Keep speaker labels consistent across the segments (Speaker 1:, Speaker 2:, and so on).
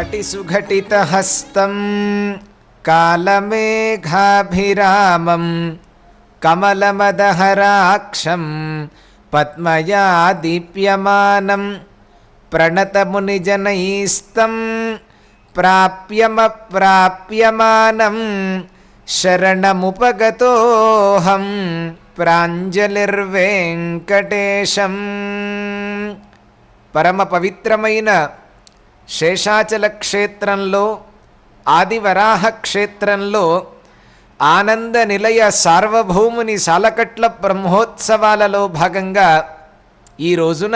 Speaker 1: कटिसुघटितहस्तं कालमेघाभिरामं कमलमदहराक्षं पद्मया दीप्यमानं प्रणतमुनिजनैस्तं प्राप्यमप्राप्यमानं शरणमुपगतोऽहं प्राञ्जलिर्वेङ्कटेशं। పరమ పవిత్రమైన శేషాచల క్షేత్రంలో ఆదివరాహ క్షేత్రంలో ఆనంద నిలయ సార్వభౌముని సాలకట్ల బ్రహ్మోత్సవాలలో భాగంగా ఈ రోజున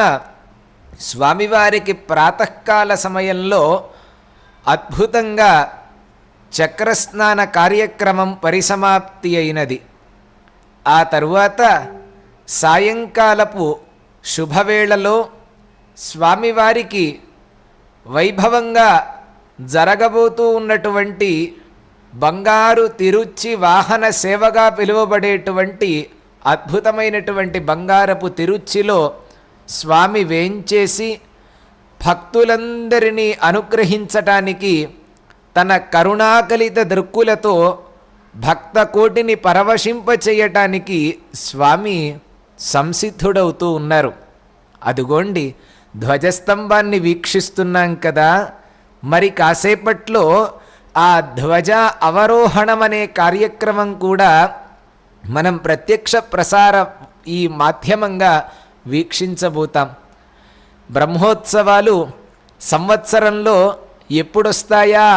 Speaker 1: స్వామివారికి ప్రాతకాల సమయంలో అద్భుతంగా చక్రస్నాన కార్యక్రమం పరిసమాప్తి అయినది. ఆ తరువాత సాయంకాలపు శుభవేళలో స్వామివారికి వైభవంగా జరగబోతూ ఉన్నటువంటి బంగారు తిరుచి వాహన సేవగా పిలువబడేటువంటి అద్భుతమైనటువంటి బంగారపు తిరుచిలో స్వామి వేంచేసి భక్తులందరినీ అనుగ్రహించటానికి తన కరుణాకలిత దృక్కులతో భక్త కోటిని పరవశింపచేయటానికి స్వామి సంసిద్ధుడవుతూ ఉన్నారు. అదుగోండి ధ్వజస్తంభాన్ని వీక్షిస్తున్నాం కదా, మరి కాసేపట్లో ఆ ధ్వజ అవరోహణం అనే కార్యక్రమం కూడా మనం ప్రత్యక్ష ప్రసార ఈ మాధ్యమంగా వీక్షించబోతాం. బ్రహ్మోత్సవాలు సంవత్సరంలో ఎప్పుడొస్తాయా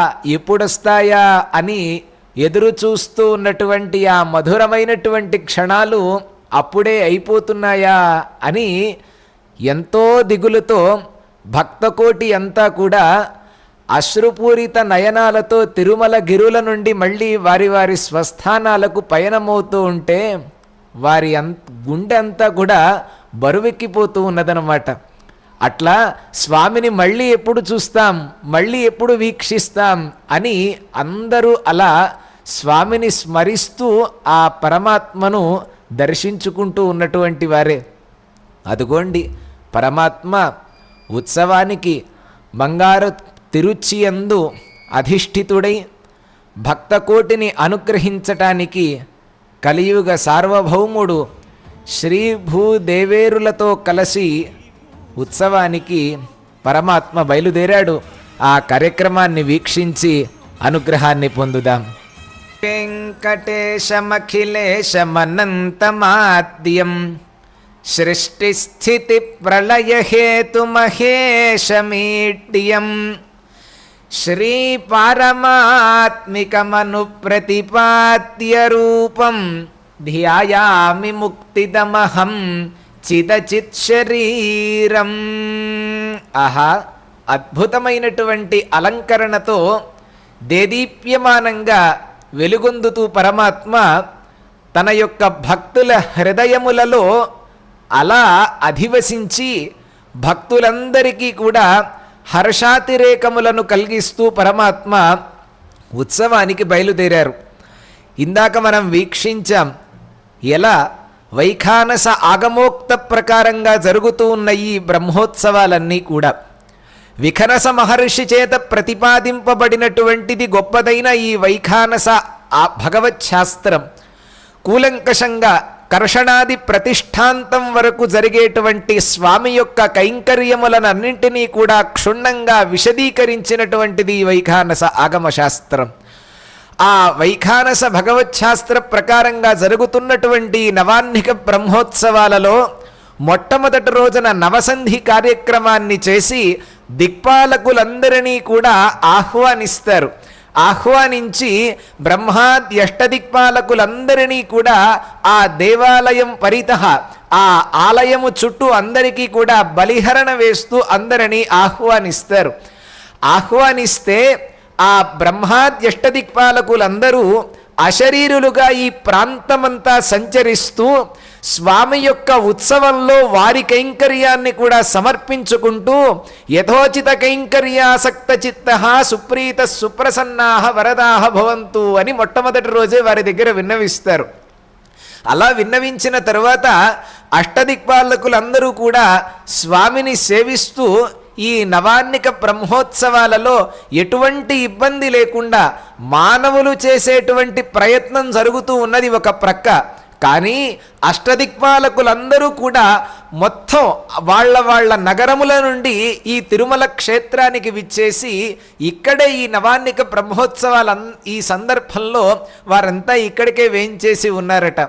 Speaker 1: అని ఎదురు చూస్తూ ఉన్నటువంటి ఆ మధురమైనటువంటి క్షణాలు అప్పుడే అయిపోతున్నాయా అని ఎంతో దిగులుతో భక్తకోటి అంతా కూడా అశ్రుపూరిత నయనాలతో తిరుమల గిరుల నుండి మళ్ళీ వారి వారి స్వస్థానాలకు పయనమవుతూ ఉంటే వారి గుండె అంతా కూడా బరువెక్కిపోతూ ఉన్నదన్నమాట. అట్లా స్వామిని మళ్ళీ ఎప్పుడు చూస్తాం, మళ్ళీ ఎప్పుడు వీక్షిస్తాం అని అందరూ అలా స్వామిని స్మరిస్తూ ఆ పరమాత్మను దర్శించుకుంటూ ఉన్నటువంటి వారే. అదుగోండి పరమాత్మ ఉత్సవానికి బంగారు తిరుచియందు అధిష్ఠితుడై భక్తకోటిని అనుగ్రహించటానికి కలియుగ సార్వభౌముడు శ్రీభూదేవేరులతో కలిసి ఉత్సవానికి పరమాత్మ బయలుదేరాడు. ఆ కార్యక్రమాన్ని వీక్షించి అనుగ్రహాన్ని పొందుదాం. వెంకటేశమఖిలేశమనంతమాద్యం సృష్టిస్థితి ప్రళయహేతుమహేశమీడ్యం శ్రీపారమాత్మికమను ప్రతిపాద్య రూపం ధ్యాయామి ముక్తిదమహం చిదచిత్ శరీరం. ఆహా, అద్భుతమైనటువంటి అలంకరణతో దేదీప్యమానంగా వెలుగొందుతూ పరమాత్మ తన యొక్క భక్తుల హృదయములలో అలా అధివసించి భక్తులందరికీ కూడా హర్షాతిరేకములను కలిగిస్తూ పరమాత్మ ఉత్సవానికి బయలుదేరారు. ఇందాక మనం వీక్షించాం ఎలా వైఖానస ఆగమోక్త ప్రకారంగా జరుగుతూ ఉన్న ఈ బ్రహ్మోత్సవాలన్నీ కూడా విఖనస మహర్షి చేత ప్రతిపాదింపబడినటువంటిది గొప్పదైన ఈ వైఖానస భగవత్ శాస్త్రం కూలంకషంగా కర్షణాది ప్రతిష్టాంతం వరకు జరిగేటువంటి స్వామి యొక్క కైంకర్యములనన్నింటినీ కూడా క్షుణ్ణంగా విశదీకరించినటువంటిది ఈ వైఖానస ఆగమశాస్త్రం. ఆ వైఖానస భగవచ్ఛాస్త్ర ప్రకారంగా జరుగుతున్నటువంటి నవాహ్నిక బ్రహ్మోత్సవాలలో మొట్టమొదటి రోజున నవసంధి కార్యక్రమాన్ని చేసి దిక్పాలకులందరినీ కూడా ఆహ్వానిస్తారు. ఆహ్వానించి బ్రహ్మాద్యష్టదిక్పాలకులందరినీ కూడా ఆ దేవాలయం పరితః ఆ ఆలయము చుట్టూ అందరికీ కూడా బలిహరణ వేస్తూ అందరినీ ఆహ్వానిస్తారు. ఆహ్వానిస్తే ఆ బ్రహ్మాద్యష్టదిక్పాలకులందరూ అశరీరులుగా ఈ ప్రాంతమంతా సంచరిస్తూ స్వామి యొక్క ఉత్సవంలో వారి కైంకర్యాన్ని కూడా సమర్పించుకుంటూ యథోచిత కైంకర్యాసక్త చిత్త సుప్రీత సుప్రసన్నాహ వరదాహ భవంతు అని మొట్టమొదటి రోజే వారి దగ్గర విన్నవిస్తారు. అలా విన్నవించిన తరువాత అష్టదిక్పాలకులందరూ కూడా స్వామిని సేవిస్తూ ఈ నవాన్నిక బ్రహ్మోత్సవాలలో ఎటువంటి ఇబ్బంది లేకుండా మానవులు చేసేటువంటి ప్రయత్నం జరుగుతూ ఉన్నది ఒక ప్రక్క. కానీ అష్టదిక్పాలకులందరూ కూడా మొత్తం వాళ్ళ నగరముల నుండి ఈ తిరుమల క్షేత్రానికి విచ్చేసి ఇక్కడే ఈ నవాన్నిక బ్రహ్మోత్సవాల ఈ సందర్భంలో వారంతా ఇక్కడికే వేయించేసి ఉన్నారట.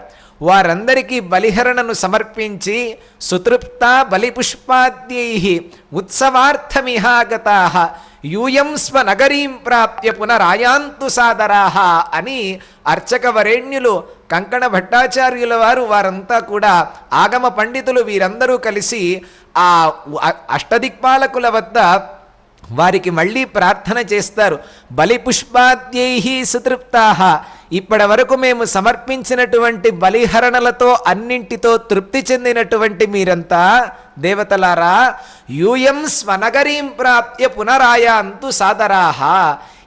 Speaker 1: వారందరికీ బలిహరణను సమర్పించి సుతృప్త బలిపుష్పాద్యై ఉత్సవార్థమిహాగతాః యూయం స్వనగరీం ప్రాప్య పునరాయాంతు సాదరాః అని అర్చకవరేణ్యులు కంకణ భట్టాచార్యుల వారంతా కూడా ఆగమ పండితులు వీరందరూ కలిసి ఆ అష్టదిక్పాలకుల వద్ద వారికి మళ్ళీ ప్రార్థన చేస్తారు. బలిపుష్పాద్యై సుతృప్తాః, ఇప్పటి వరకు మేము సమర్పించినటువంటి బలిహరణలతో అన్నింటితో తృప్తి చెందినటువంటి మీరంతా దేవతలారా యూయం స్వనగరీం ప్రాప్య పునరాయాంతు సాదరాః,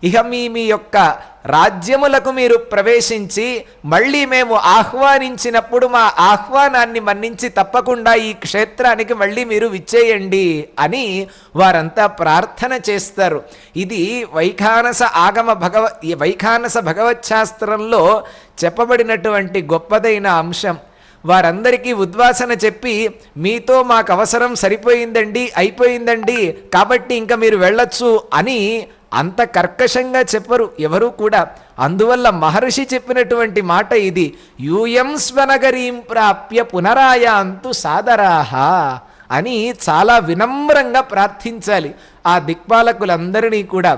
Speaker 1: ఇహ మీ యొక్క రాజ్యములకు మీరు ప్రవేశించి మళ్ళీ మేము ఆహ్వానించినప్పుడు మా ఆహ్వానాన్ని మన్నించి తప్పకుండా ఈ క్షేత్రానికి మళ్ళీ మీరు విచ్చేయండి అని వారంతా ప్రార్థన చేస్తారు. ఇది వైఖానస వైఖానస భగవచ్శాస్త్రంలో చెప్పబడినటువంటి గొప్పదైన అంశం. వారందరికీ ఉద్వాసన చెప్పి మీతో మాకు అవసరం సరిపోయిందండి, అయిపోయిందండి, కాబట్టి ఇంకా మీరు వెళ్ళొచ్చు అని అంత కర్కశంగా చెప్పరు ఎవరు కూడా. అందువల్ల మహర్షి చెప్పినటువంటి మాట ఇది, యూయం స్వనగరీం ప్రాప్య పునరాయాంతు సాదరాః అని చాలా వినమ్రంగా ప్రార్థించాలి ఆ దిక్పాలకులందరినీ కూడా.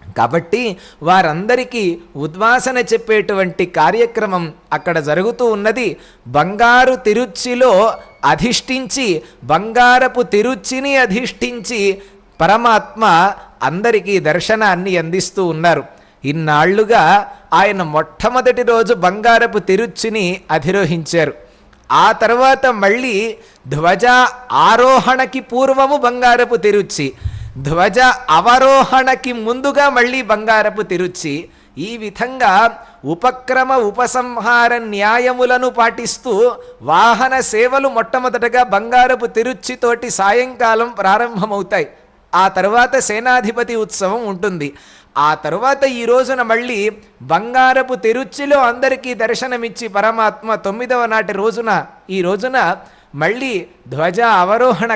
Speaker 1: కాబట్టి వారందరికీ ఉద్వాసన చెప్పేటువంటి కార్యక్రమం అక్కడ జరుగుతూ ఉన్నది. బంగారు తిరుచ్చిలో అధిష్ఠించి, బంగారపు తిరుచ్చిని అధిష్ఠించి పరమాత్మ అందరికీ దర్శనాన్ని అందిస్తూ ఉన్నారు. ఇన్నాళ్లుగా ఆయన మొట్టమొదటి రోజు బంగారపు తిరుచ్చిని అధిరోహించారు. ఆ తర్వాత మళ్ళీ ధ్వజ ఆరోహణకి పూర్వము బంగారపు తిరుచి, ధ్వజ అవరోహణకి ముందుగా మళ్ళీ బంగారపు తిరుచి, ఈ విధంగా ఉపక్రమ ఉపసంహార న్యాయములను పాటిస్తూ వాహన సేవలు మొట్టమొదటగా బంగారపు తిరుచితోటి సాయంకాలం ప్రారంభమవుతాయి. ఆ తరువాత సేనాధిపతి ఉత్సవం ఉంటుంది. ఆ తరువాత ఈ రోజున మళ్ళీ బంగారపు తిరుచిలో అందరికీ దర్శనమిచ్చి పరమాత్మ 9వ నాటి రోజున ఈ రోజున మళ్ళీ ధ్వజ అవరోహణ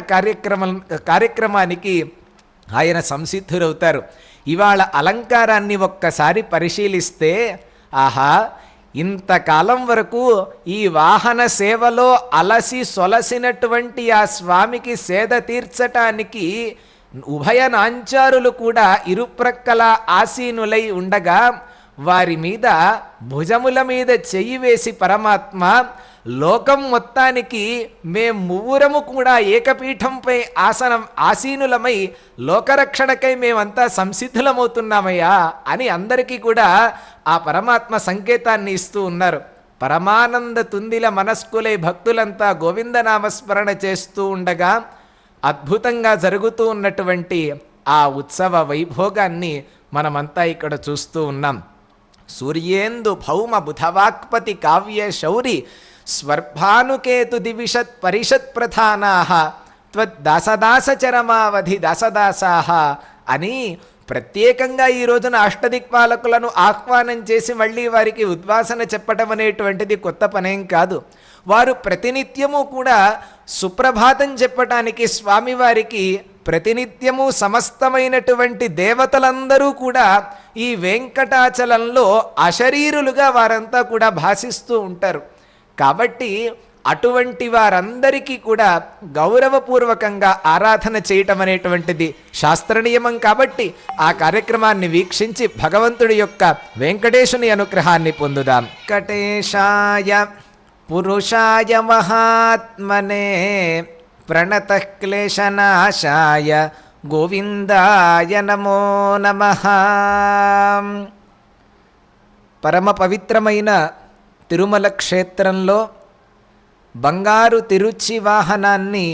Speaker 1: కార్యక్రమానికి ఆయన సంసిద్ధురవుతారు. ఇవాళ అలంకారాన్ని ఒక్కసారి పరిశీలిస్తే ఆహా, ఇంతకాలం వరకు ఈ వాహన సేవలో అలసి సొలసినటువంటి ఆ స్వామికి సేద తీర్చటానికి ఉభయ నాంచారులు కూడా ఇరుప్రక్కల ఆసీనులై ఉండగా వారి మీద భుజముల మీద చెయ్యి వేసి పరమాత్మ లోకం మొత్తానికి మేము మువ్వురము కూడా ఏకపీఠంపై ఆసీనులమై లోకరక్షణకై మేమంతా సంసిద్ధులమవుతున్నామయ్యా అని అందరికీ కూడా ఆ పరమాత్మ సంకేతాన్ని ఇస్తూ ఉన్నారు. పరమానంద తుందిల మనస్కులై భక్తులంతా గోవిందనామస్మరణ చేస్తూ ఉండగా అద్భుతంగా జరుగుతూ ఉన్నటువంటి ఆ ఉత్సవ వైభోగాన్ని మనమంతా ఇక్కడ చూస్తూ ఉన్నాం. సూర్యేందు భౌమ బుధవాక్పతి కావ్య శౌరి స్వర్భానుకేతు దివిషత్ పరిషత్ ప్రధానాః త్వద్దాసదాసచరమావధి దాసదాసాః అని ప్రత్యేకంగా ఈ రోజున అష్టదిక్పాలకులను ఆహ్వానం చేసి మళ్ళీ వారికి ఉద్వాసన చెప్పడం అనేటువంటిది కొత్త పనేం కాదు. వారు ప్రతినిత్యము కూడా సుప్రభాతం చెప్పటానికి స్వామివారికి ప్రతినిత్యము సమస్తమైనటువంటి దేవతలందరూ కూడా ఈ వెంకటాచలంలో అశరీరులుగా వారంతా కూడా భాసిస్తూ ఉంటారు. కాబట్టి అటువంటి వారందరికీ కూడా గౌరవపూర్వకంగా ఆరాధన చేయటం అనేటువంటిది శాస్త్రనియమం. కాబట్టి ఆ కార్యక్రమాన్ని వీక్షించి భగవంతుడి యొక్క వెంకటేశుని అనుగ్రహాన్ని పొందుదాం. వెంకటేశాయ పురుషాయ మహాత్మనే ప్రణతః క్లేశనాశాయ గోవిందాయ నమో నమః. పరమ పవిత్రమైన తిరుమల క్షేత్రంలో బంగారు తిరుచి వాహనాన్ని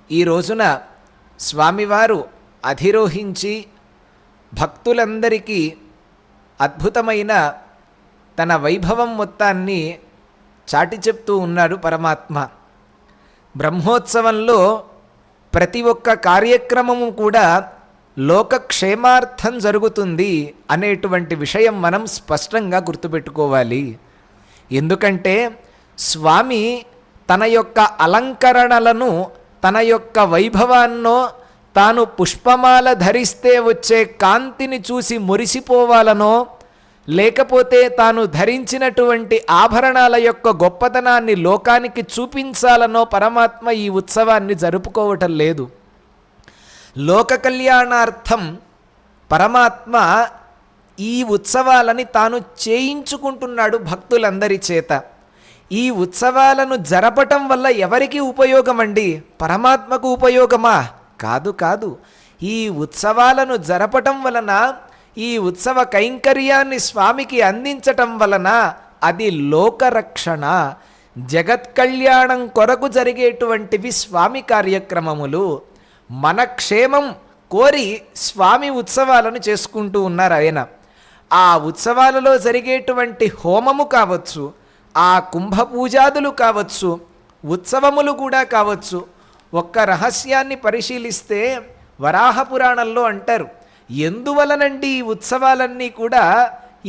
Speaker 1: ఈ రోజున స్వామివారు అధిరోహించి భక్తులందరికీ అద్భుతమైన తన వైభవం మొత్తాన్ని చాటి చెప్తూ ఉన్నాడు పరమాత్మ. బ్రహ్మోత్సవంలో ప్రతి ఒక్క కార్యక్రమము కూడా లోకక్షేమార్థం జరుగుతుంది అనేటువంటి విషయం మనం స్పష్టంగా గుర్తుపెట్టుకోవాలి. ఎందుకంటే స్వామి తన యొక్క అలంకరణలను, తన యొక్క వైభవాన్నో, తాను పుష్పమాల ధరిస్తే వచ్చే కాంతిని చూసి మురిసిపోవాలనో, లేకపోతే తాను ధరించినటువంటి ఆభరణాల యొక్క గొప్పతనాన్ని లోకానికి చూపించాలనో పరమాత్మ ఈ ఉత్సవాన్ని జరుపుకోవటం లేదు. లోక కళ్యాణార్థం పరమాత్మ ఈ ఉత్సవాలని తాను చేయించుకుంటున్నాడు భక్తులందరి చేత. ఈ ఉత్సవాలను జరపటం వల్ల ఎవరికి ఉపయోగం అండి? పరమాత్మకు ఉపయోగమా? కాదు కాదు. ఈ ఉత్సవాలను జరపటం వలన, ఈ ఉత్సవ కైంకర్యాన్ని స్వామికి అందించటం వలన అది లోకరక్షణ, జగత్ కళ్యాణం కొరకు జరిగేటువంటివి స్వామి కార్యక్రమములు. మన క్షేమం కోరి స్వామి ఉత్సవాలను చేసుకుంటూ ఉన్నారు ఆయన. ఆ ఉత్సవాలలో జరిగేటువంటి హోమము కావచ్చు, ఆ కుంభపూజాదులు కావచ్చు, ఉత్సవములు కూడా కావచ్చు. ఒక్క రహస్యాన్ని పరిశీలిస్తే వరాహపురాణంలో అంటారు, ఎందువలనండి ఈ ఉత్సవాలన్నీ కూడా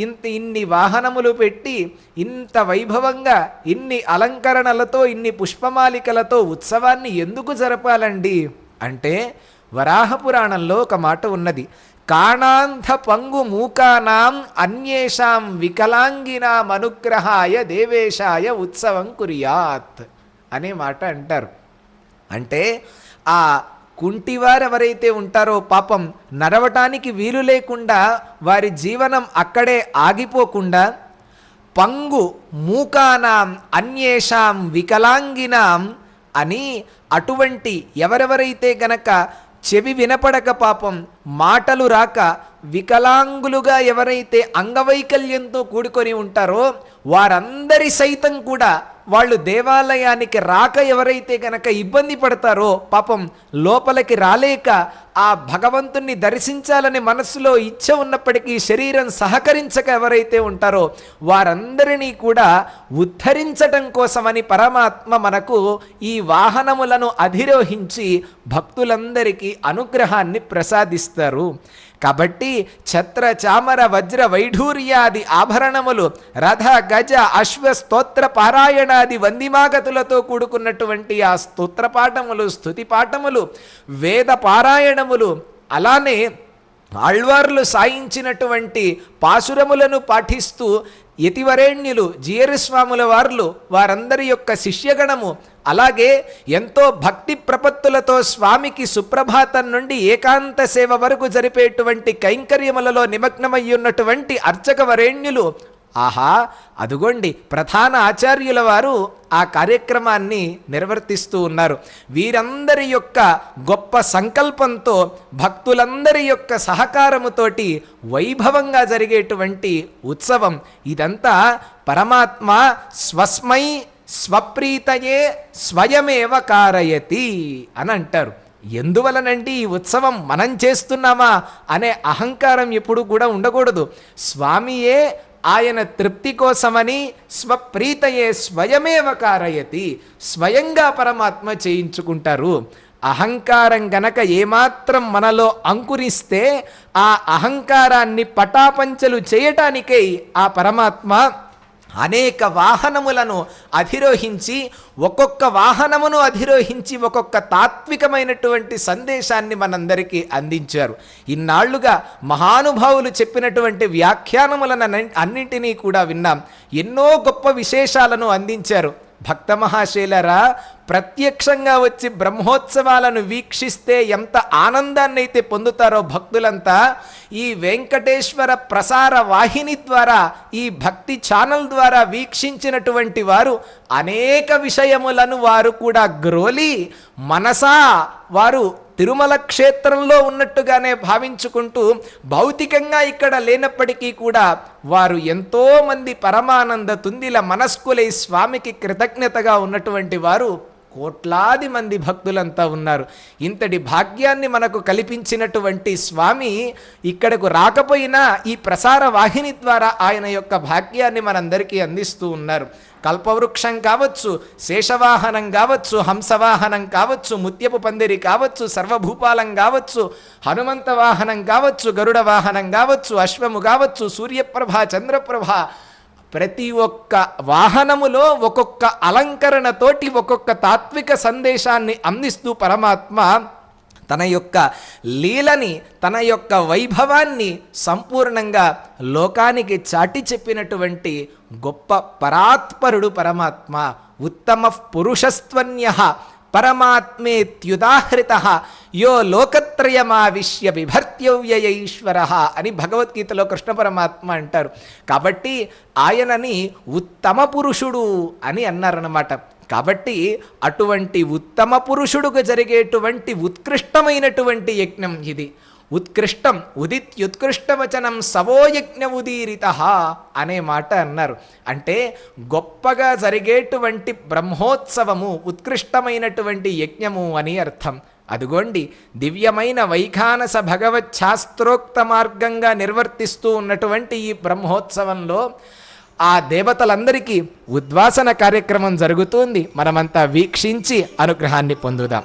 Speaker 1: ఇన్ని వాహనములు పెట్టి ఇంత వైభవంగా, ఇన్ని అలంకరణలతో, ఇన్ని పుష్పమాలికలతో ఉత్సవాన్ని ఎందుకు జరపాలండి అంటే, వరాహపురాణంలో ఒక మాట ఉన్నది, కాణాంధ పంగు మూకానాం అన్యేషాం వికలాంగినాం అనుగ్రహాయ దేవేశాయ ఉత్సవం కుర్యాత్ అనే మాట అంటారు. అంటే ఆ కుంటివారు ఎవరైతే ఉంటారో పాపం నడవటానికి వీలు లేకుండా వారి జీవనం అక్కడే ఆగిపోకుండా, పంగు మూకానాం అన్యేషాం వికలాంగినాం అని, అటువంటి ఎవరెవరైతే గనక చెవి వినపడక పాపం మాటలు రాక వికలాంగులుగా ఎవరైతే అంగవైకల్యంతో కూడుకొని ఉంటారో వారందరి సైతం కూడా వాళ్ళు దేవాలయానికి రాక ఎవరైతే గనక ఇబ్బంది పడతారో, పాపం లోపలికి రాలేక ఆ భగవంతుణ్ణి దర్శించాలని మనస్సులో ఇచ్చ ఉన్నప్పటికీ శరీరం సహకరించక ఎవరైతే ఉంటారో వారందరినీ కూడా ఉద్ధరించటం కోసమని పరమాత్మ మనకు ఈ వాహనములను అధిరోహించి భక్తులందరికీ అనుగ్రహాన్ని ప్రసాదిస్తారు. కాబట్టి ఛత్ర చామర వజ్ర వైఢూర్యాది ఆభరణములు, రథ గజ అశ్వ స్తోత్ర పారాయణాది వందిమాగతులతో కూడుకున్నటువంటి ఆ స్తోత్ర పాఠములు, స్తుతి పాఠములు, వేద పారాయణములు, అలానే ఆళ్వార్లు సాయించినటువంటి పాసురములను పాఠిస్తూ యతివరేణ్యులు, జీయరస్వాముల వార్లు, వారందరి యొక్క శిష్యగణము, అలాగే ఎంతో భక్తి ప్రపత్తులతో స్వామికి సుప్రభాతం నుండి ఏకాంత సేవ వరకు జరిపేటువంటి కైంకర్యములలో నిమగ్నమయ్యున్నటువంటి అర్చక వరేణ్యులు, ఆహా అదుగోండి ప్రధాన ఆచార్యుల వారు ఆ కార్యక్రమాన్ని నిర్వర్తిస్తూ ఉన్నారు. వీరందరి యొక్క గొప్ప సంకల్పంతో, భక్తులందరి యొక్క సహకారముతోటి వైభవంగా జరిగేటువంటి ఉత్సవం ఇదంతా పరమాత్మ స్వస్మై స్వప్రీతయే స్వయమేవ కారయతి అని అంటారు. ఎందువలనండి ఈ ఉత్సవం మనం చేస్తున్నామా అనే అహంకారం ఎప్పుడు కూడా ఉండకూడదు. స్వామియే ఆయన తృప్తి కోసమని స్వప్రీతయే స్వయమేవ కారయతి, స్వయంగా పరమాత్మ చేయించుకుంటారు. అహంకారం గనక ఏమాత్రం మనలో అంకురిస్తే ఆ అహంకారాన్ని పటాపంచలు చేయటానికై ఆ పరమాత్మ అనేక వాహనములను అధిరోహించి, ఒక్కొక్క వాహనమును అధిరోహించి ఒక్కొక్క తాత్వికమైనటువంటి సందేశాన్ని మనందరికీ అందించారు. ఇన్నాళ్లుగా మహానుభావులు చెప్పినటువంటి వ్యాఖ్యానములను అన్నింటినీ కూడా విన్నాం. ఎన్నో గొప్ప విశేషాలను అందించారు. భక్త మహాశైలరా, ప్రత్యక్షంగా వచ్చి బ్రహ్మోత్సవాలను వీక్షిస్తే ఎంత ఆనందాన్ని అయితే పొందుతారో భక్తులంతా, ఈ వెంకటేశ్వర ప్రసార వాహిని ద్వారా, ఈ భక్తి ఛానల్ ద్వారా వీక్షించినటువంటి వారు అనేక విషయములను వారు కూడా గ్రోలి మనసా వారు తిరుమల క్షేత్రంలో ఉన్నట్టుగానే భావించుకుంటూ, భౌతికంగా ఇక్కడ లేనప్పటికీ కూడా వారు ఎంతోమంది పరమానంద తుందిల మనస్కులై స్వామికి కృతజ్ఞతగా ఉన్నటువంటి వారు కోట్లాది మంది భక్తులంతా ఉన్నారు. ఇంతటి భాగ్యాన్ని మనకు కల్పించినటువంటి స్వామి ఇక్కడకు రాకపోయినా ఈ ప్రసార వాహిని ద్వారా ఆయన యొక్క భాగ్యాన్ని మనందరికీ అందిస్తూ ఉన్నారు. కల్పవృక్షం కావచ్చు, శేషవాహనం కావచ్చు, హంసవాహనం కావచ్చు, ముత్యపు పందిరి కావచ్చు, సర్వభూపాలం కావచ్చు, హనుమంత వాహనం కావచ్చు, గరుడ వాహనం కావచ్చు, అశ్వము కావచ్చు, సూర్యప్రభ, చంద్రప్రభ, ప్రతి ఒక్క వాహనములో ఒక్కొక్క అలంకరణతోటి ఒక్కొక్క తాత్విక సందేశాన్ని అందిస్తూ పరమాత్మ తన యొక్క లీలని, తన యొక్క వైభవాన్ని సంపూర్ణంగా లోకానికి చాటి చెప్పినటువంటి గొప్ప పరాత్పరుడు పరమాత్మ. ఉత్తమ పురుషస్త్వన్యః పరమాత్మేత్యుదాహృత యో లోకత్రయమావిశ్య బిభర్త్యవ్యయైశ్వర అని భగవద్గీతలో కృష్ణ పరమాత్మ అంటారు. కాబట్టి ఆయనని ఉత్తమ పురుషుడు అని అన్నారన్నమాట. కాబట్టి అటువంటి ఉత్తమ పురుషుడుకు జరిగేటువంటి ఉత్కృష్టమైనటువంటి యజ్ఞం ఇది. ఉత్కృష్టం ఉదిత్యుత్కృష్టవచనం సవో యజ్ఞ ఉదీరిత అనే మాట అన్నారు. అంటే గొప్పగా జరిగేటువంటి బ్రహ్మోత్సవము ఉత్కృష్టమైనటువంటి యజ్ఞము అని అర్థం. అదిగోండి, దివ్యమైన వైఖానస భగవత్ శాస్త్రోక్త మార్గంగా నిర్వర్తిస్తూ ఉన్నటువంటి ఈ బ్రహ్మోత్సవంలో ఆ దేవతలందరికీ ఉద్వాసన కార్యక్రమం జరుగుతుంది. మనమంతా వీక్షించి అనుగ్రహాన్ని పొందుదాం.